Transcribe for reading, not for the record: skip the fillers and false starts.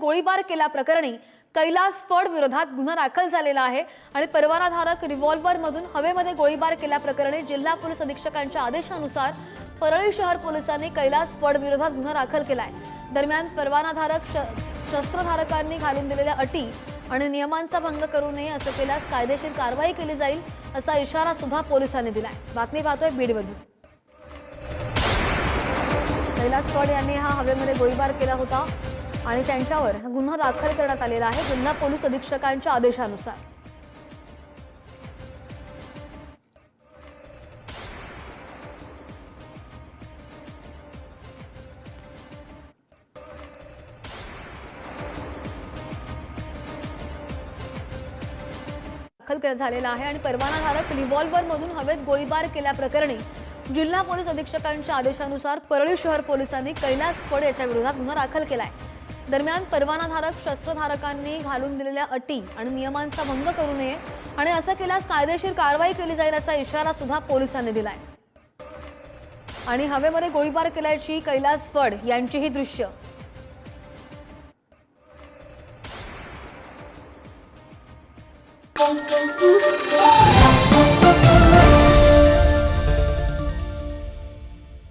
गोळीबार केल्याप्रकरणी कैलास फड विरोधात गुन्हा दाखल झालेला आहे आणि परवानाधारक रिव्हॉल्वर मधून हवेमध्ये गोळीबार केल्याप्रकरणी जिल्हा पोलीस अधीक्षकांच्या आदेशानुसार परळी शहर पोलिसांनी कैलास फड विरोधात गुन्हा दाखल केलाय। दरम्यान परवानाधारक शस्त्रधारकांनी घालून दिलेल्या अटी आणि नियमांचा भंग करू नये असं केल्यास कायदेशीर कारवाई केली जाईल असा इशारा सुद्धा पोलिसांनी दिलाय। बातमी पाहतोय बीडमधून। कैलास फड यांनी हा हवेमध्ये गोळीबार केला होता आणि त्यांच्यावर गुन्हा दाखल करण्यात आलेला आहे जिल्हा पोलीस अधीक्षकांच्या आदेशानुसार। दाखल झालेला आहे आणि परवानाधारक रिव्हॉल्वर मधून हवेत गोळीबार केल्याप्रकरणी जिल्हा पोलीस अधीक्षकांच्या आदेशानुसार परळी शहर पोलिसांनी कैलास फड याच्या विरोधात गुन्हा दाखल केलाय। दरम्यान परवानाधारक शस्त्रधारकांनी घालून दिलेल्या अटी आणि नियमांचा भंग करू नये आणि असं केल्यास कायदेशीर कारवाई केली जाईल असा इशारा सुद्धा पोलिसांनी दिलाय। आणि हवेमध्ये गोळीबार केल्याची कैलास फड यांची ही दृश्य। Pum pum